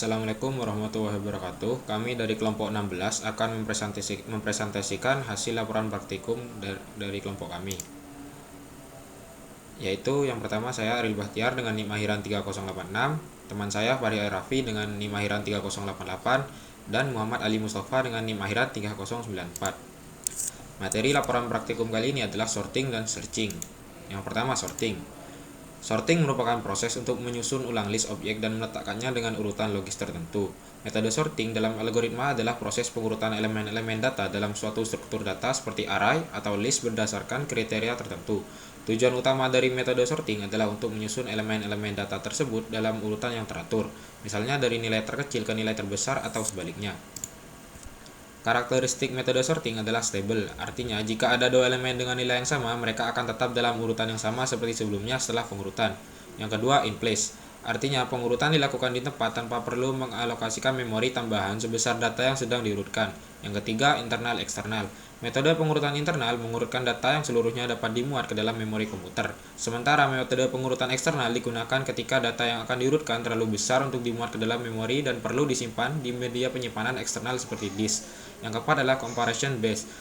Assalamualaikum warahmatullahi wabarakatuh. Kami dari kelompok 16 akan mempresentasikan hasil laporan praktikum dari kelompok kami. Yaitu yang pertama saya Aril Bahtiar dengan NIM akhiran 3086, teman saya Fahri Rafi dengan NIM akhiran 3088, dan Muhammad Ali Mustafa dengan NIM akhiran 3094. Materi laporan praktikum kali ini adalah sorting dan searching. Yang pertama sorting. Sorting merupakan proses untuk menyusun ulang list objek dan meletakkannya dengan urutan logis tertentu. Metode sorting dalam algoritma adalah proses pengurutan elemen-elemen data dalam suatu struktur data seperti array atau list berdasarkan kriteria tertentu. Tujuan utama dari metode sorting adalah untuk menyusun elemen-elemen data tersebut dalam urutan yang teratur, misalnya dari nilai terkecil ke nilai terbesar atau sebaliknya. Karakteristik metode sorting adalah stable, artinya jika ada dua elemen dengan nilai yang sama, mereka akan tetap dalam urutan yang sama seperti sebelumnya setelah pengurutan. Yang kedua, in place, artinya pengurutan dilakukan di tempat tanpa perlu mengalokasikan memori tambahan sebesar data yang sedang diurutkan. Yang ketiga, internal eksternal. Metode pengurutan internal mengurutkan data yang seluruhnya dapat dimuat ke dalam memori komputer. Sementara metode pengurutan eksternal digunakan ketika data yang akan diurutkan terlalu besar untuk dimuat ke dalam memori dan perlu disimpan di media penyimpanan eksternal seperti disk. Yang keempat adalah comparison based.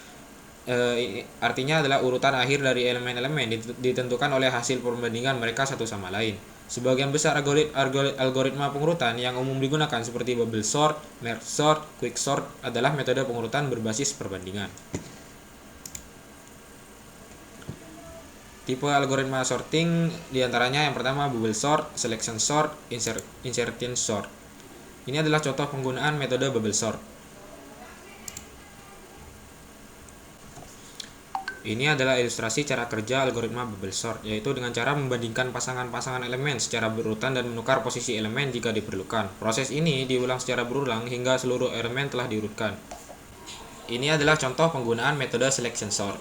Artinya adalah urutan akhir dari elemen-elemen ditentukan oleh hasil perbandingan mereka satu sama lain. Sebagian besar algoritma pengurutan yang umum digunakan seperti bubble sort, merge sort, quick sort adalah metode pengurutan berbasis perbandingan. Tipe algoritma sorting diantaranya yang pertama bubble sort, selection sort, insertion sort. Ini adalah contoh penggunaan metode bubble sort. Ini adalah ilustrasi cara kerja algoritma bubble sort, yaitu dengan cara membandingkan pasangan-pasangan elemen secara berurutan dan menukar posisi elemen jika diperlukan. Proses ini diulang secara berulang hingga seluruh elemen telah diurutkan. Ini adalah contoh penggunaan metode selection sort.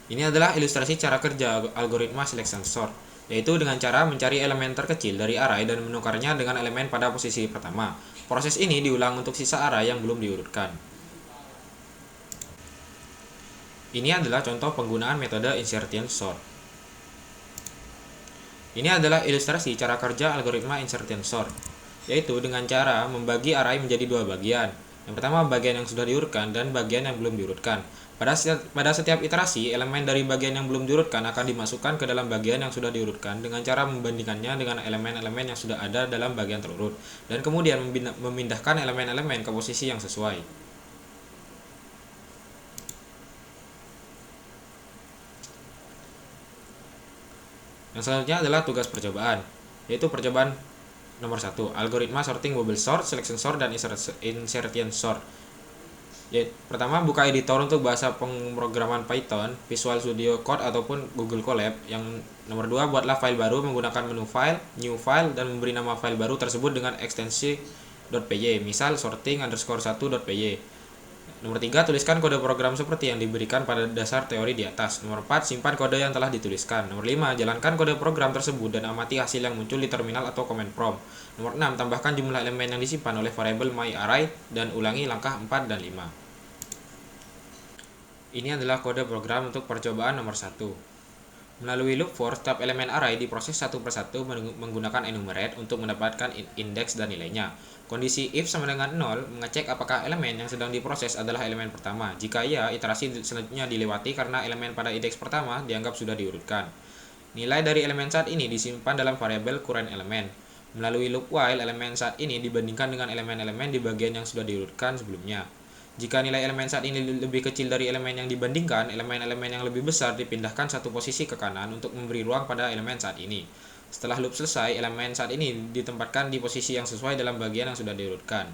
Ini adalah ilustrasi cara kerja algoritma selection sort, yaitu dengan cara mencari elemen terkecil dari array dan menukarnya dengan elemen pada posisi pertama. Proses ini diulang untuk sisa array yang belum diurutkan. Ini adalah contoh penggunaan metode insertion sort. Ini adalah ilustrasi cara kerja algoritma insertion sort, yaitu dengan cara membagi array menjadi dua bagian. Yang pertama bagian yang sudah diurutkan dan bagian yang belum diurutkan. Pada setiap iterasi, elemen dari bagian yang belum diurutkan akan dimasukkan ke dalam bagian yang sudah diurutkan dengan cara membandingkannya dengan elemen-elemen yang sudah ada dalam bagian terurut, dan kemudian memindahkan elemen-elemen ke posisi yang sesuai. Yang selanjutnya adalah tugas percobaan, yaitu percobaan nomor 1, algoritma sorting bubble sort, selection sort, dan insertion sort. Pertama, buka editor untuk bahasa pemrograman Python, Visual Studio Code ataupun Google Colab. Yang nomor 2, buatlah file baru menggunakan menu file, new file, dan memberi nama file baru tersebut dengan ekstensi .py, misal sorting_1.py. Nomor 3, tuliskan kode program seperti yang diberikan pada dasar teori di atas. Nomor 4, simpan kode yang telah dituliskan. Nomor 5, jalankan kode program tersebut dan amati hasil yang muncul di terminal atau command prompt. Nomor 6, tambahkan jumlah elemen yang disimpan oleh variabel myArray dan ulangi langkah 4 dan 5. Ini adalah kode program untuk percobaan nomor 1. Melalui loop for, setiap elemen array diproses satu persatu menggunakan enumerate untuk mendapatkan indeks dan nilainya. Kondisi if sama dengan 0 mengecek apakah elemen yang sedang diproses adalah elemen pertama. Jika iya, iterasi selanjutnya dilewati karena elemen pada indeks pertama dianggap sudah diurutkan. Nilai dari elemen saat ini disimpan dalam variabel current element. Melalui loop while, elemen saat ini dibandingkan dengan elemen-elemen di bagian yang sudah diurutkan sebelumnya. Jika nilai elemen saat ini lebih kecil dari elemen yang dibandingkan, elemen-elemen yang lebih besar dipindahkan satu posisi ke kanan untuk memberi ruang pada elemen saat ini. Setelah loop selesai, elemen saat ini ditempatkan di posisi yang sesuai dalam bagian yang sudah diurutkan.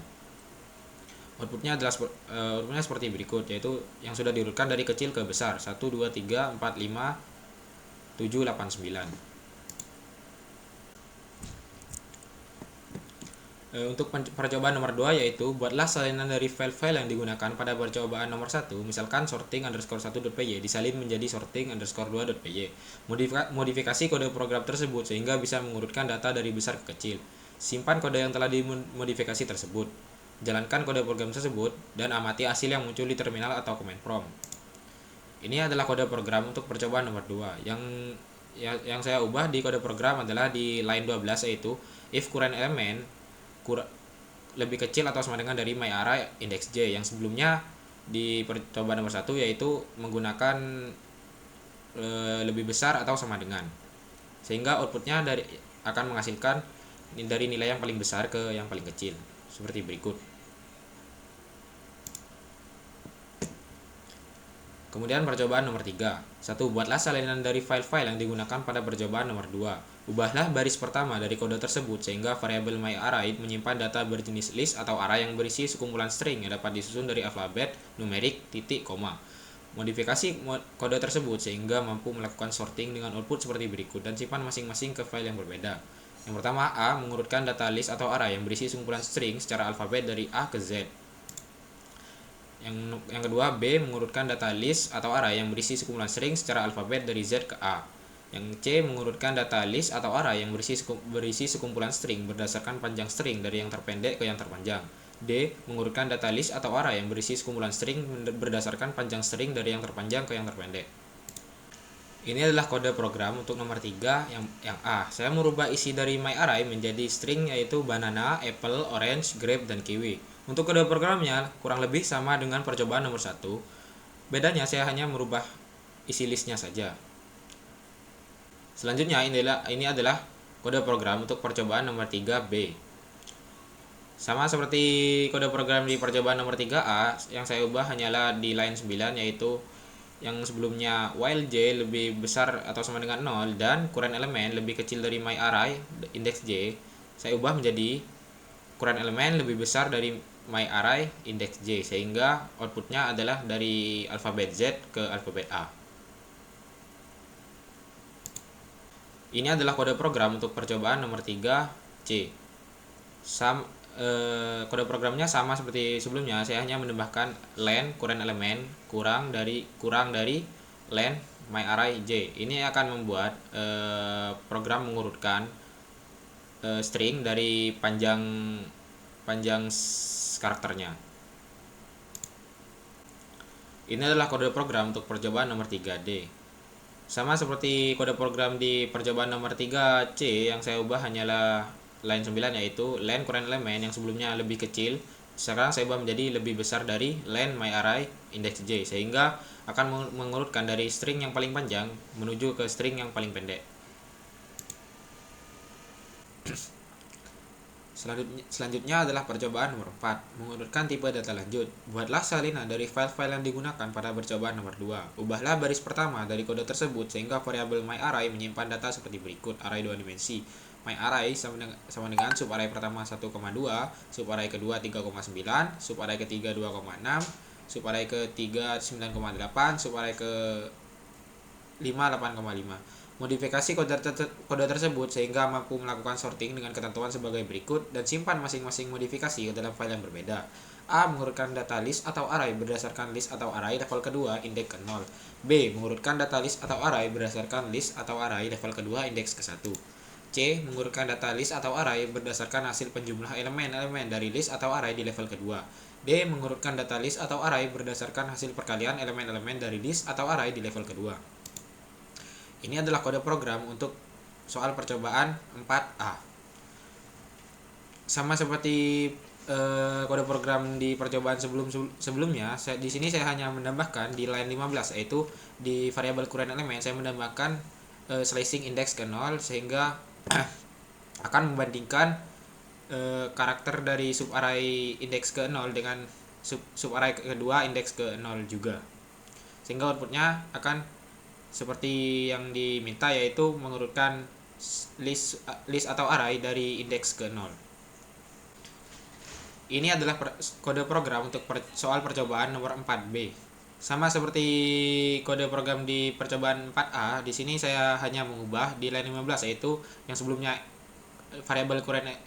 Outputnya seperti berikut, yaitu yang sudah diurutkan dari kecil ke besar, 1, 2, 3, 4, 5, 7, 8, 9. Untuk percobaan nomor 2, yaitu buatlah salinan dari file-file yang digunakan pada percobaan nomor 1, misalkan sorting_1.py disalin menjadi sorting_2.py. Modifikasi kode program tersebut sehingga bisa mengurutkan data dari besar ke kecil. Simpan kode yang telah dimodifikasi tersebut. Jalankan kode program tersebut dan amati hasil yang muncul di terminal atau command prompt. Ini adalah kode program untuk percobaan nomor 2. Yang yang saya ubah di kode program adalah di line 12, yaitu if current element lebih kecil atau sama dengan dari myArray index J, yang sebelumnya di percobaan nomor 1 yaitu menggunakan lebih besar atau sama dengan, sehingga outputnya akan menghasilkan dari nilai yang paling besar ke yang paling kecil seperti berikut. Kemudian percobaan nomor 3. 1. Buatlah salinan dari file-file yang digunakan pada percobaan nomor 2. Ubahlah baris pertama dari kode tersebut sehingga variabel myArray menyimpan data berjenis list atau array yang berisi sekumpulan string yang dapat disusun dari alfabet, numerik, titik, koma. Modifikasi kode tersebut sehingga mampu melakukan sorting dengan output seperti berikut dan simpan masing-masing ke file yang berbeda. Yang pertama, A mengurutkan data list atau array yang berisi sekumpulan string secara alfabet dari A ke Z. Yang kedua, B mengurutkan data list atau array yang berisi sekumpulan string secara alfabet dari Z ke A. Yang C mengurutkan data list atau array yang berisi sekumpulan string berdasarkan panjang string dari yang terpendek ke yang terpanjang. D mengurutkan data list atau array yang berisi sekumpulan string berdasarkan panjang string dari yang terpanjang ke yang terpendek. Ini adalah kode program untuk nomor 3 yang A. Saya merubah isi dari myArray menjadi string, yaitu banana, apple, orange, grape, dan kiwi. Untuk kode programnya kurang lebih sama dengan percobaan nomor 1. Bedanya saya hanya merubah isi listnya saja. Selanjutnya ini adalah kode program untuk percobaan nomor 3B. Sama seperti kode program di percobaan nomor 3A, yang saya ubah hanyalah di line 9, yaitu yang sebelumnya while J lebih besar atau sama dengan 0 dan current element lebih kecil dari myArray index J, saya ubah menjadi current element lebih besar dari myArray index J, sehingga outputnya adalah dari alfabet Z ke alfabet A. Ini adalah kode program untuk percobaan nomor 3C. Kode programnya sama seperti sebelumnya, saya hanya menambahkan len current element kurang dari len myArray J. Ini akan membuat program mengurutkan string dari panjang karakternya. Ini adalah kode program untuk percobaan nomor 3D. Sama seperti kode program di percobaan nomor 3C, yang saya ubah hanyalah line 9, yaitu len current element yang sebelumnya lebih kecil, sekarang saya ubah menjadi lebih besar dari len myArray index J, sehingga akan mengurutkan dari string yang paling panjang menuju ke string yang paling pendek. Selanjutnya adalah percobaan nomor 4, mengurutkan tipe data lanjut. Buatlah salinan dari file-file yang digunakan pada percobaan nomor 2. Ubahlah baris pertama dari kode tersebut sehingga variabel myArray menyimpan data seperti berikut: array 2 dimensi. myArray sama dengan subarray pertama 1,2, subarray kedua 3,9, subarray ketiga 2,6, subarray ketiga 9,8, subarray ke 5 8,5. Modifikasi kode tersebut sehingga mampu melakukan sorting dengan ketentuan sebagai berikut dan simpan masing-masing modifikasi ke dalam file yang berbeda. A mengurutkan data list atau array berdasarkan list atau array level kedua indeks ke 0. B mengurutkan data list atau array berdasarkan list atau array level kedua indeks ke 1. C mengurutkan data list atau array berdasarkan hasil penjumlah elemen-elemen dari list atau array di level kedua. D mengurutkan data list atau array berdasarkan hasil perkalian elemen-elemen dari list atau array di level kedua. Ini adalah kode program untuk soal percobaan 4A. Sama seperti kode program di percobaan sebelumnya, di sini saya hanya menambahkan di line 15, yaitu di variabel current element saya menambahkan slicing index ke 0, sehingga akan membandingkan karakter dari subarray indeks ke 0 dengan subarray kedua indeks ke 0 juga, sehingga outputnya akan seperti yang diminta, yaitu mengurutkan list atau array dari indeks ke 0. Ini adalah kode program untuk soal percobaan nomor 4B. Sama seperti kode program di percobaan 4A, di sini saya hanya mengubah di line 15, yaitu yang sebelumnya variabel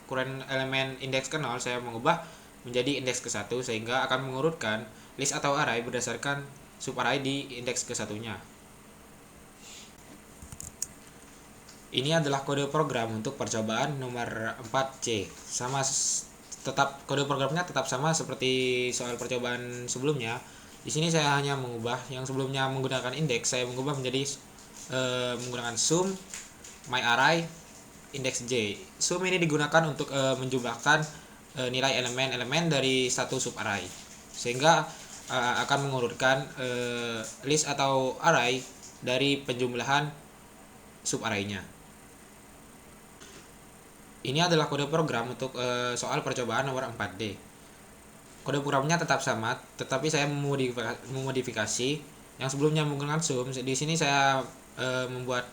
current element indeks ke 0 saya mengubah menjadi indeks ke 1, sehingga akan mengurutkan list atau array berdasarkan subarray di indeks ke 1-nya. Ini adalah kode program untuk percobaan nomor 4C. Kode programnya tetap sama seperti soal percobaan sebelumnya. Di sini saya hanya mengubah yang sebelumnya menggunakan indeks, saya mengubah menjadi menggunakan sum, myArray, index J. Sum ini digunakan untuk menjumlahkan nilai elemen-elemen dari satu subarray, sehingga akan mengurutkan list atau array dari penjumlahan subarraynya. Ini adalah kode program untuk soal percobaan nomor 4D. Kode programnya tetap sama, tetapi saya memodifikasi. Yang sebelumnya menggunakan sum, di sini saya membuat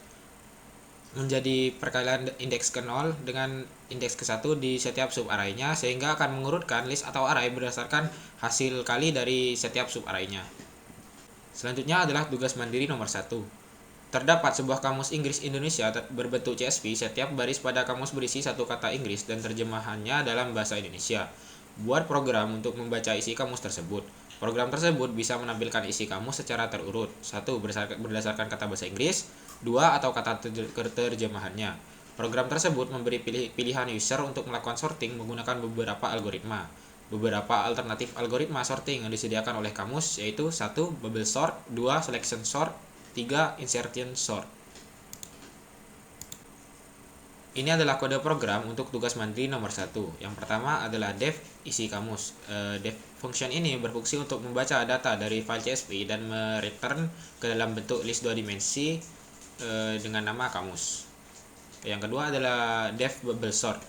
menjadi perkalian indeks ke-0 dengan indeks ke-1 di setiap subarraynya, sehingga akan mengurutkan list atau array berdasarkan hasil kali dari setiap subarraynya. Selanjutnya adalah tugas mandiri nomor 1. Terdapat sebuah kamus Inggris Indonesia berbentuk CSV. Setiap baris pada kamus berisi satu kata Inggris dan terjemahannya dalam bahasa Indonesia. Buat program untuk membaca isi kamus tersebut. Program tersebut bisa menampilkan isi kamus secara terurut. 1. Berdasarkan kata bahasa Inggris. 2. Atau kata terjemahannya. Program tersebut memberi pilihan user untuk melakukan sorting menggunakan beberapa algoritma. Beberapa alternatif algoritma sorting yang disediakan oleh kamus yaitu 1. Bubble sort, 2. Selection sort, 3. Insertion sort. Ini adalah kode program untuk tugas mandiri nomor 1. Yang pertama adalah def isi kamus. Def function ini berfungsi untuk membaca data dari file CSV dan mereturn ke dalam bentuk list 2 dimensi dengan nama kamus. Yang kedua adalah def bubble sort.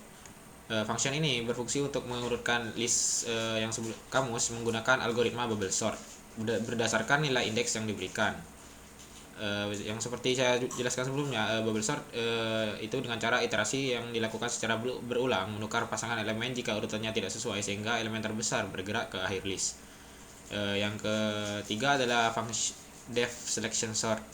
Function ini berfungsi untuk mengurutkan list yang kamus menggunakan algoritma bubble sort berdasarkan nilai indeks yang diberikan. Yang seperti saya jelaskan sebelumnya, bubble sort itu dengan cara iterasi yang dilakukan secara berulang, menukar pasangan elemen jika urutannya tidak sesuai sehingga elemen terbesar bergerak ke akhir list. Yang ketiga adalah def selection sort.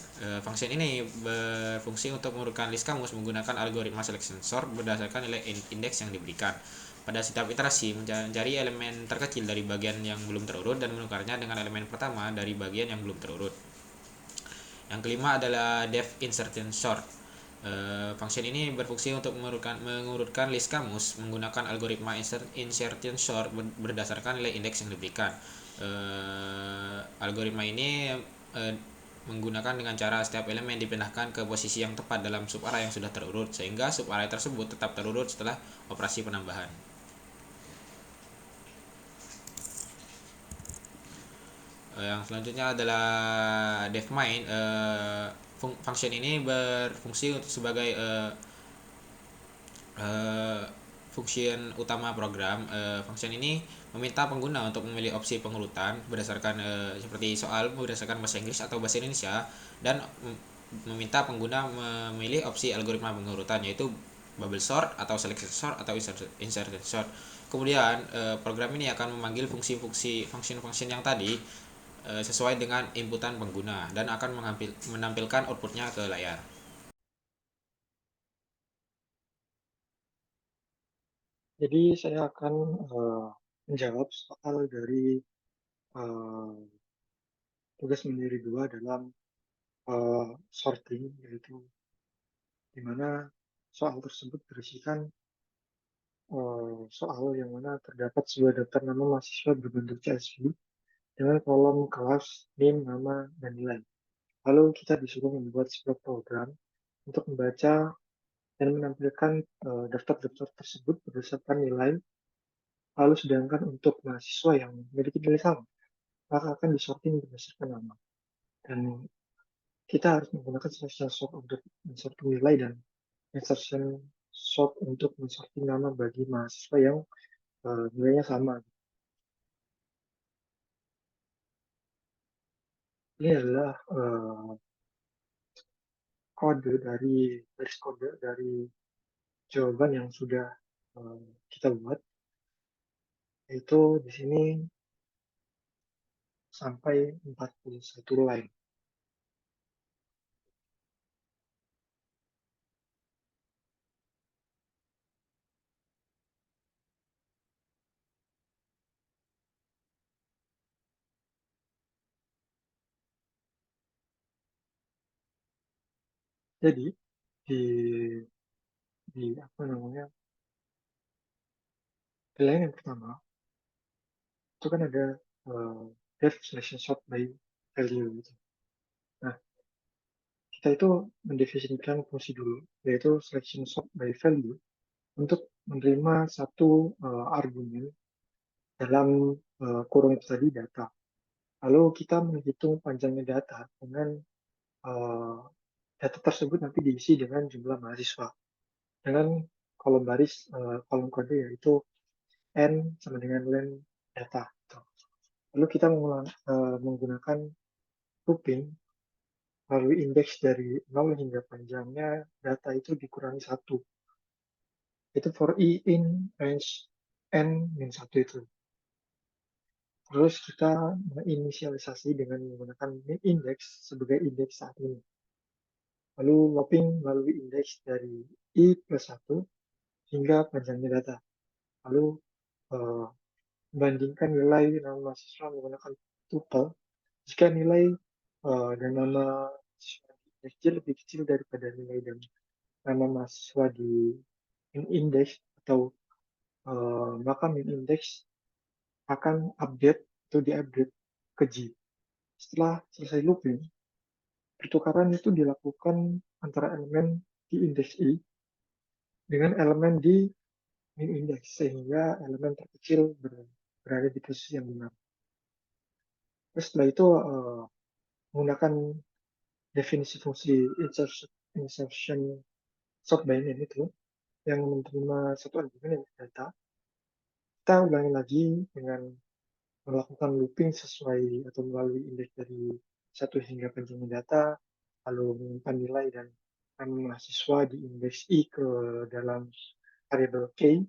Function ini berfungsi untuk mengurutkan list kamus menggunakan algoritma selection sort berdasarkan nilai indeks yang diberikan. Pada setiap iterasi, mencari elemen terkecil dari bagian yang belum terurut dan menukarnya dengan elemen pertama dari bagian yang belum terurut. Yang kelima adalah def insertion sort. Function ini berfungsi untuk mengurutkan list kamus menggunakan algoritma insertion sort berdasarkan nilai indeks yang diberikan. Algoritma ini menggunakan dengan cara setiap elemen dipindahkan ke posisi yang tepat dalam subarray yang sudah terurut, sehingga subarray tersebut tetap terurut setelah operasi penambahan. Yang selanjutnya adalah def main. Function ini berfungsi sebagai function utama program. Function ini meminta pengguna untuk memilih opsi pengurutan berdasarkan seperti soal berdasarkan bahasa Inggris atau bahasa Indonesia, dan meminta pengguna memilih opsi algoritma pengurutan yaitu bubble sort atau selection sort atau insertion sort. Kemudian program ini akan memanggil function yang tadi sesuai dengan inputan pengguna dan akan menampilkan outputnya ke layar. Jadi saya akan menjawab soal dari uh, tugas mandiri 2 dalam sorting, yaitu di mana soal tersebut berisikan soal yang mana terdapat sebuah daftar nama mahasiswa berbentuk CSV dengan kolom kelas, name, nama, dan nilai. Lalu kita disuruh membuat sebuah program untuk membaca dan menampilkan daftar-daftar tersebut berdasarkan nilai. Lalu sedangkan untuk mahasiswa yang memiliki nilai sama, maka akan disorting berdasarkan nama. Dan kita harus menggunakan selection sort untuk mensorting nilai dan insertion sort untuk mensorting nama bagi mahasiswa yang nilainya sama. Ini adalah garis kode dari jawaban yang sudah kita buat, yaitu di sini sampai 41 line. Jadi di apa namanya, di line yang pertama itu kan ada def selection sort by value gitu. Nah, kita itu mendefinisikan fungsi dulu, yaitu selection sort by value untuk menerima satu argumen dalam kurung itu tadi data. Lalu kita menghitung panjangnya data dengan uh, data tersebut nanti diisi dengan jumlah mahasiswa dengan kolom baris, kolom kode yaitu n sama dengan len data. Lalu kita menggunakan looping melalui indeks dari 0 hingga panjangnya data itu dikurangi 1. Itu for i in range n min 1 itu. Terus kita menginisialisasi dengan menggunakan index sebagai indeks saat ini. Lalu looping melalui indeks dari i plus 1 hingga panjangnya data. Lalu uh, bandingkan nilai nama mahasiswa menggunakan tuple jika nilai dan nama mahasiswa di indeks lebih kecil daripada nilai dan nama mahasiswa di index atau maka min index akan update atau diupdate ke G. Setelah selesai looping, pertukaran itu dilakukan antara elemen di indeks I dengan elemen di min index sehingga elemen terkecil berada di posisi yang benar. Terus setelah itu menggunakan definisi fungsi insertion sort by name itu yang menerima satu argumen yang data, kita ulangi lagi dengan melakukan looping sesuai atau melalui indeks dari 1 hingga panjangnya data, lalu menyimpan nilai dan nama mahasiswa di indeks I ke dalam variabel K,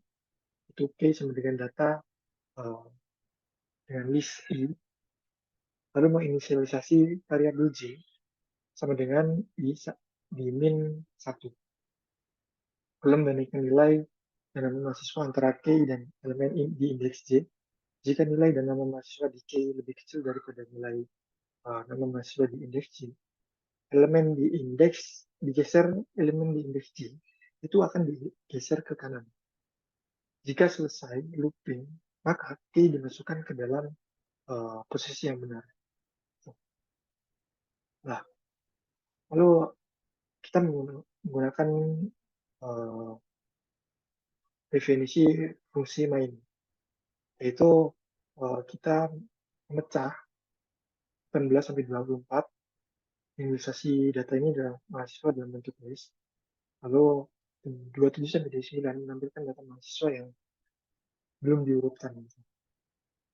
itu K sama dengan data uh, dengan list I, lalu menginisialisasi variabel J sama dengan I di min 1. Lalu membandingkan nilai dan nama mahasiswa antara K dan elemen di indeks J. Jika nilai dan nama mahasiswa di K lebih kecil daripada nilai nama mahasiswa di indeks J, elemen di indeks digeser, elemen di indeks J itu akan digeser ke kanan. Jika selesai looping, maka K dimasukkan ke dalam posisi yang benar. Nah, lalu kita menggunakan uh, definisi fungsi main, yaitu kita memecah 18 sampai 24 inisialisasi data ini adalah mahasiswa dalam bentuk list. Lalu 27 sampai 29 menampilkan data mahasiswa yang belum diurutkan.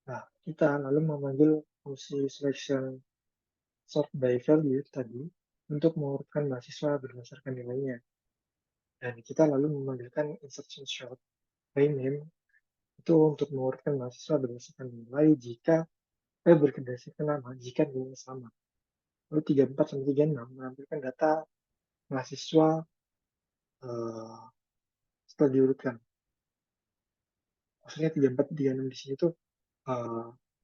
Nah, kita lalu memanggil fungsi selection sort by value tadi untuk mengurutkan mahasiswa berdasarkan nilainya. Dan kita lalu memanggilkan insertion sort by name itu untuk mengurutkan mahasiswa berdasarkan nilai jika berdasarkan nama jika nilainya sama. Lalu 34 sampai 36 menampilkan data mahasiswa setelah diurutkan. Maksudnya 34 36 di sini tuh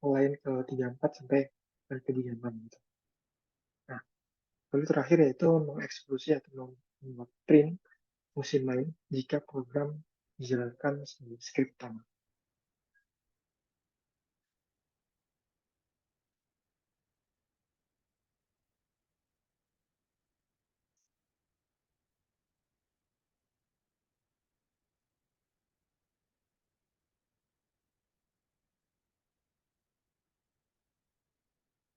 lain ke 34 sampai ke 36 gitu. Nah, lalu terakhir yaitu mengeksekusi atau print fungsi main jika program dijalankan sebagai script utama.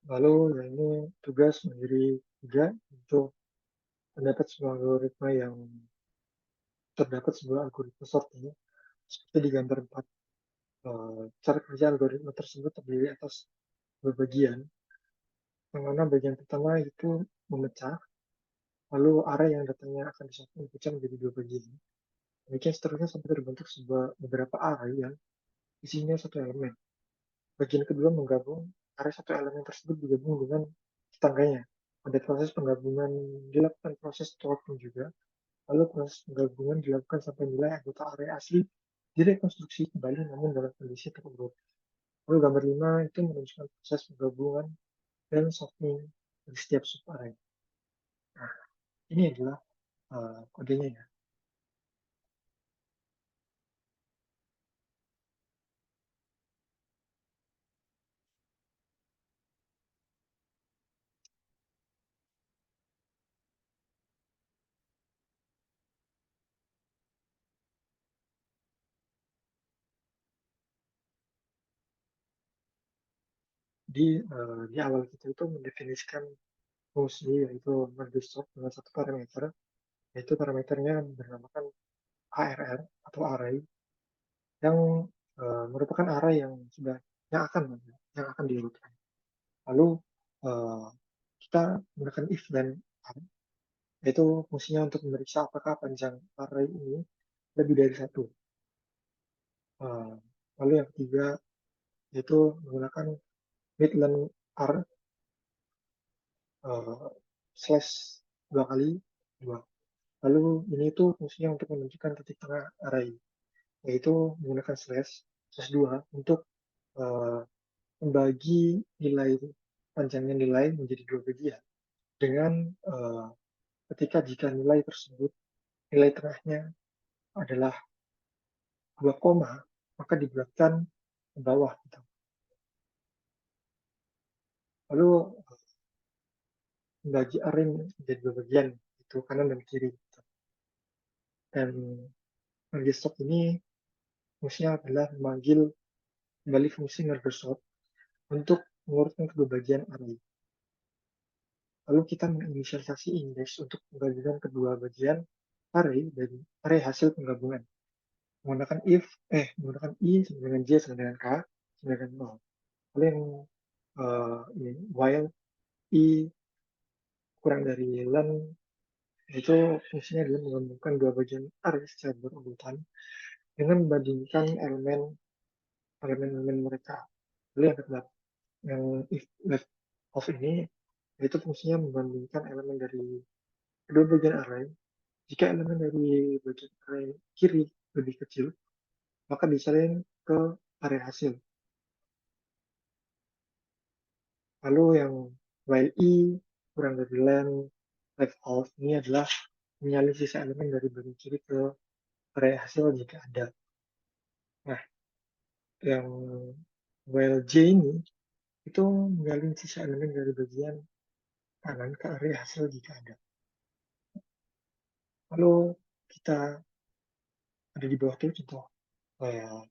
Lalu yang ini tugas menjadi 3 untuk terdapat sebuah algoritma yang terdapat sebuah algoritma sorting seperti di gambar 4. Cara kerja algoritma tersebut terdiri atas dua bagian, yang mana bagian pertama itu memecah, lalu array yang datanya akan dipecah menjadi dua bagian. Demikian seterusnya sampai terbentuk beberapa array yang isinya satu elemen. Bagian kedua menggabung array satu elemen tersebut digabung dengan tetangganya. Pada proses penggabungan dilakukan proses sorting juga, lalu proses penggabungan dilakukan sampai nilai anggota array asli direkonstruksi kembali namun dalam kondisi terurut. Lalu gambar 5 itu menunjukkan proses penggabungan dan sorting dari setiap subarray. Nah, ini adalah kodenya ya. di awal kita itu mendefinisikan fungsi yaitu merge sort dengan satu parameter, yaitu parameternya bernamakan ARR atau array yang merupakan array yang akan diurutkan. Lalu eh, kita menggunakan if dan are, yaitu fungsinya untuk memeriksa apakah panjang array ini lebih dari satu. Eh, Lalu yang ketiga yaitu menggunakan midlen are eh, slash dua kali dua. Lalu ini itu fungsinya untuk menunjukkan titik tengah array, yaitu menggunakan slash 2 untuk eh, membagi nilai panjangnya nilai menjadi dua bagian dengan eh, ketika jika nilai tersebut nilai tengahnya adalah 2 koma, maka dibuatkan ke bawah gitu. Lalu membagi array menjadi dua bagian, itu kanan dan kiri gitu. Dan merge sort ini fungsinya adalah memanggil kembali fungsi merge sort untuk mengurutkan kedua bagian array. Lalu kita menginisialisasi indeks untuk menggabungkan kedua bagian array dan array hasil penggabungan. Menggunakan i sama dengan j sama dengan k sama dengan 0. Lalu yang ini, while i kurang dari len, itu fungsinya adalah menggabungkan dua bagian array secara berurutan dengan membandingkan elemen-elemen mereka. Lalu yang kedua, yang if left of ini, itu fungsinya membandingkan elemen dari kedua bagian array. Jika elemen dari bagian array kiri lebih kecil, maka disalin ke area hasil. Lalu yang while i kurang dari len left of ini adalah menyalin sisa elemen dari bagian kiri ke area hasil jika ada. Nah, yang while j ini itu menyalin sisa elemen dari bagian kanan ke area hasil jika ada. Lalu kita ada di bawah itu contoh kayak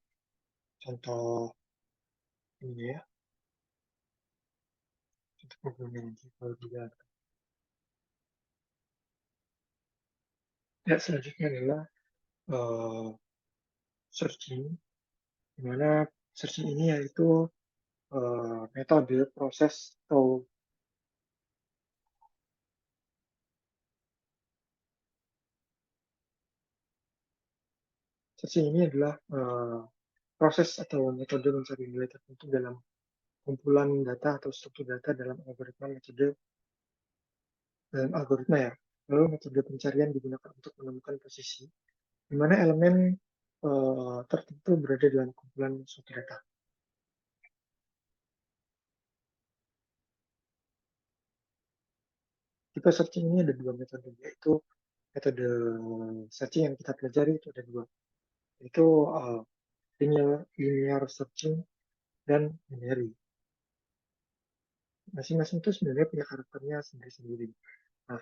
contoh ini ya, contoh programnya nanti kalau juga. Ya, selanjutnya adalah uh, searching, di mana searching ini yaitu metode proses atau searching ini adalah proses atau metode mencari nilai tertentu dalam kumpulan data atau struktur data dalam algoritma ya. Lalu metode pencarian digunakan untuk menemukan posisi di mana elemen tertentu berada dalam kumpulan suatu data. Tipe searching ini ada dua metode, yaitu metode searching yang kita pelajari itu ada dua, yaitu linear searching dan binary. Masing-masing itu sebenarnya punya karakternya sendiri-sendiri. Nah,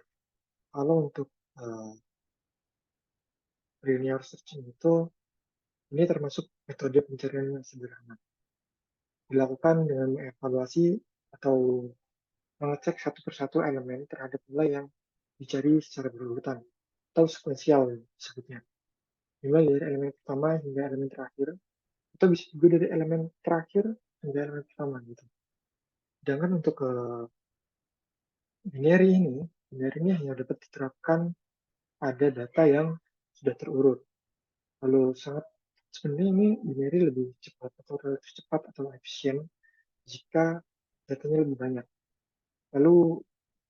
kalau untuk uh, linear searching itu, ini termasuk metode pencarian yang sederhana. Dilakukan dengan mengevaluasi atau mengecek satu persatu elemen terhadap nilai yang dicari secara berurutan atau sekuensial disebutnya. Mulai dari elemen pertama hingga elemen terakhir, atau bisa juga dari elemen terakhir hingga elemen pertama gitu. Sedangkan untuk binary ini hanya dapat diterapkan pada data yang sudah terurut. Lalu sebenarnya ini binary lebih cepat atau relatif cepat atau efisien jika datanya lebih banyak. Lalu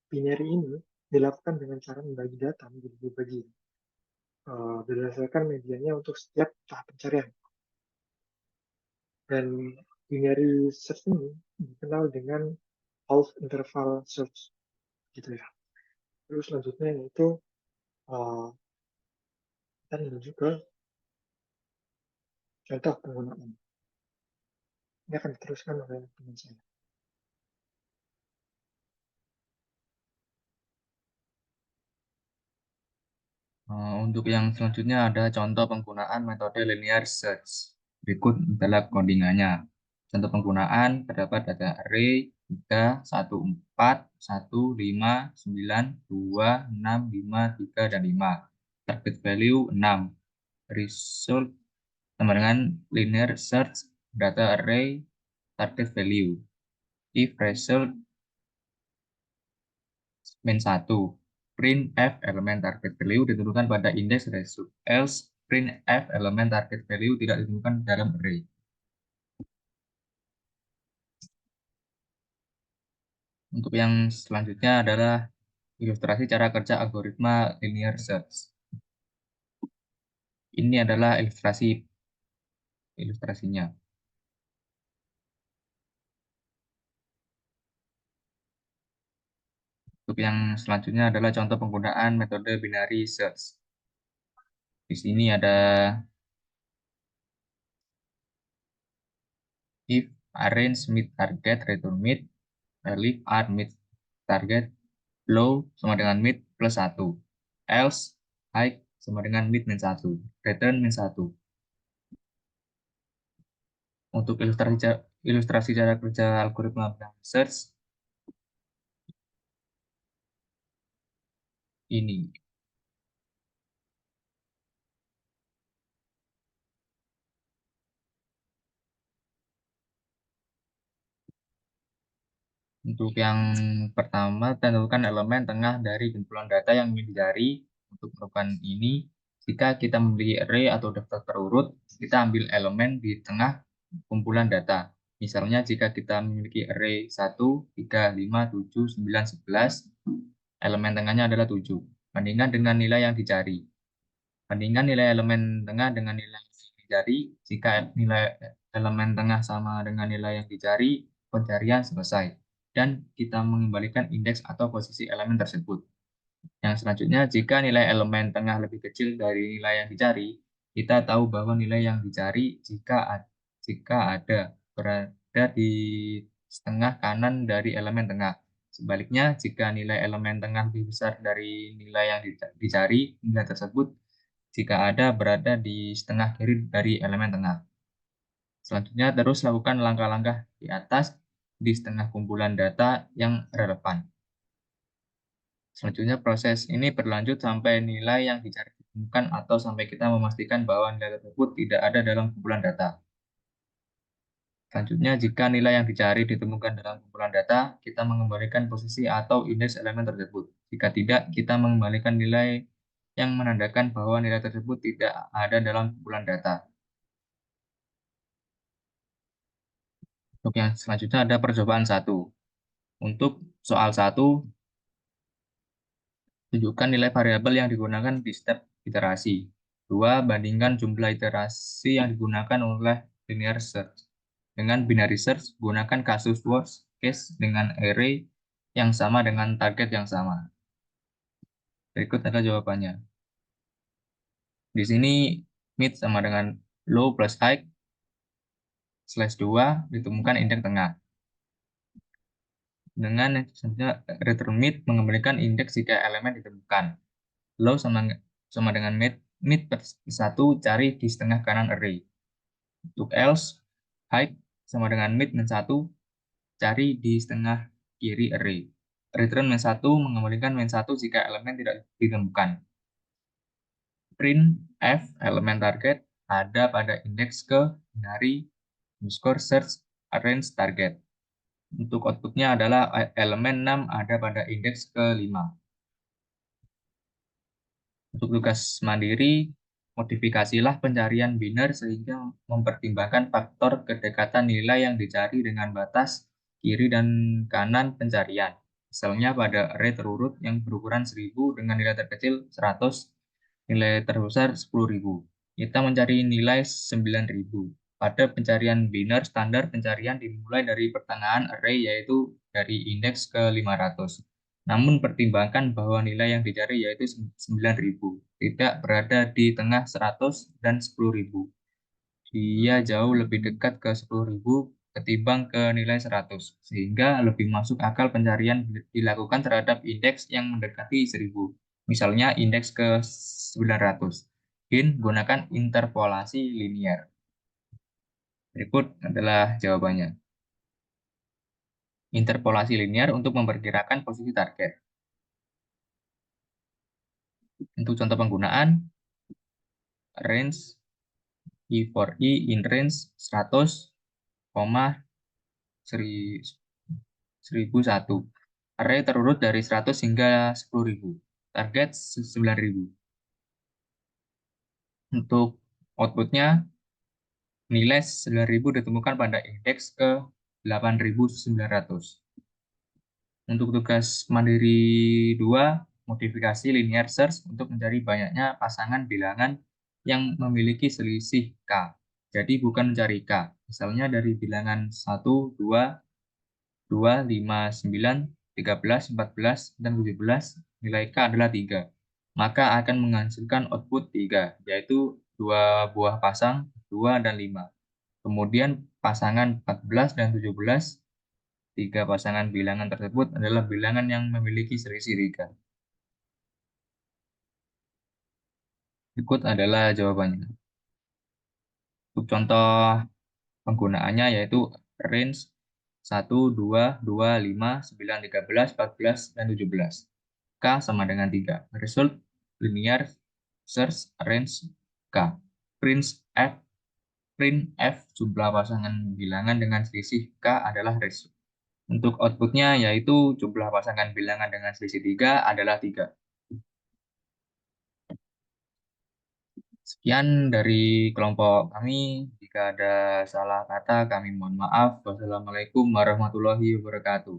binary ini dilakukan dengan cara membagi data menjadi dua bagian berdasarkan mediannya untuk setiap tahap pencarian. Dan binary search ini dikenal dengan half interval search gitu ya. Terus selanjutnya yaitu uh, kita menuju ke contoh penggunaan. Ini akan diteruskan oleh teman saya. Untuk yang selanjutnya ada contoh penggunaan metode linear search. Berikut adalah codingannya. Contoh penggunaan terdapat data array 3, 1, 4, 1, 5, 9, 2, 6, 5, 3, dan 5. Target value 6. Result sama dengan linear search data array target value. If result min 1. Print f elemen target value ditentukan pada indeks result. Else print f elemen target value tidak ditentukan dalam array. Untuk yang selanjutnya adalah ilustrasi cara kerja algoritma linear search. Ini adalah ilustrasinya. Untuk yang selanjutnya adalah contoh penggunaan metode binary search. Di sini ada if arrange meet target return meet, leave are meet target, low sama dengan meet plus 1, else high sama dengan meet min 1, return min 1. Untuk ilustrasi cara kerja algoritma binary search ini. Untuk yang pertama, tentukan elemen tengah dari kumpulan data yang ingin dicari. Untuk melakukan ini, jika kita memiliki array atau daftar terurut, kita ambil elemen di tengah kumpulan data. Misalnya, jika kita memiliki array 1, 3, 5, 7, 9, 11, elemen tengahnya adalah 7. Bandingkan dengan nilai yang dicari. Bandingkan nilai elemen tengah dengan nilai yang dicari. Jika nilai elemen tengah sama dengan nilai yang dicari, pencarian selesai. Dan kita mengembalikan indeks atau posisi elemen tersebut. Yang selanjutnya, jika nilai elemen tengah lebih kecil dari nilai yang dicari, kita tahu bahwa nilai yang dicari jika ada berada di setengah kanan dari elemen tengah. Sebaliknya, jika nilai elemen tengah lebih besar dari nilai yang dicari, nilai tersebut jika ada berada di setengah kiri dari elemen tengah. Selanjutnya, terus lakukan langkah-langkah di atas di setengah kumpulan data yang relevan. Selanjutnya, proses ini berlanjut sampai nilai yang dicari ditemukan atau sampai kita memastikan bahwa nilai tersebut tidak ada dalam kumpulan data. Selanjutnya, jika nilai yang dicari ditemukan dalam kumpulan data, kita mengembalikan posisi atau indeks elemen tersebut. Jika tidak, kita mengembalikan nilai yang menandakan bahwa nilai tersebut tidak ada dalam kumpulan data. Untuk yang selanjutnya ada percobaan 1. Untuk soal 1, tunjukkan nilai variabel yang digunakan di step iterasi. 2. Bandingkan jumlah iterasi yang digunakan oleh linear search. Dengan binary search, gunakan kasus worst case dengan array yang sama dengan target yang sama. Berikut adalah jawabannya. Di sini mid sama dengan low plus high slash 2 ditemukan indeks tengah. Dengan yang selanjutnya return mid mengembalikan indeks jika elemen ditemukan. Low sama dengan mid per 1 cari di setengah kanan array. Untuk else, high sama dengan mid min 1 cari di setengah kiri array. Return min 1 mengembalikan min 1 jika elemen tidak ditemukan. Print f elemen target ada pada indeks ke binary underscore search arrange target. Untuk outputnya adalah elemen 6 ada pada indeks ke-5. Untuk tugas mandiri, modifikasilah pencarian biner sehingga mempertimbangkan faktor kedekatan nilai yang dicari dengan batas kiri dan kanan pencarian. Misalnya pada array terurut yang berukuran 1000 dengan nilai terkecil 100, nilai terbesar 10.000. Kita mencari nilai 9.000. Pada pencarian biner, standar pencarian dimulai dari pertengahan array yaitu dari indeks ke 500. Namun pertimbangkan bahwa nilai yang dicari yaitu 9.000, tidak berada di tengah 100 dan 10.000. Dia jauh lebih dekat ke 10.000 ketimbang ke nilai 100, sehingga lebih masuk akal pencarian dilakukan terhadap indeks yang mendekati 1000. Misalnya indeks ke 900. Gunakan interpolasi linier. Berikut adalah jawabannya. Interpolasi linear untuk memperkirakan posisi target. Untuk contoh penggunaan, range I for I in range 100, 1001. Array terurut dari 100 hingga 10.000. Target 9.000. Untuk outputnya, nilai 9.000 ditemukan pada indeks ke 8.900. Untuk tugas mandiri 2, modifikasi linear search untuk mencari banyaknya pasangan bilangan yang memiliki selisih K. Jadi bukan mencari K. Misalnya dari bilangan 1, 2, 2, 5, 9, 13, 14, dan 17, nilai K adalah 3. Maka akan menghasilkan output 3, yaitu 2 buah pasang, 2 dan 5. Kemudian pasangan 14 dan 17, 3 pasangan bilangan tersebut adalah bilangan yang memiliki selisih 3. Berikut adalah jawabannya. Untuk contoh penggunaannya yaitu range 1, 2, 2, 5, 9, 13, 14, dan 17. K sama dengan 3. Result linear search range K. Print F jumlah pasangan bilangan dengan selisih K adalah result. Untuk outputnya yaitu jumlah pasangan bilangan dengan selisih 3 adalah 3. Sekian dari kelompok kami. Jika ada salah kata, kami mohon maaf. Wassalamualaikum warahmatullahi wabarakatuh.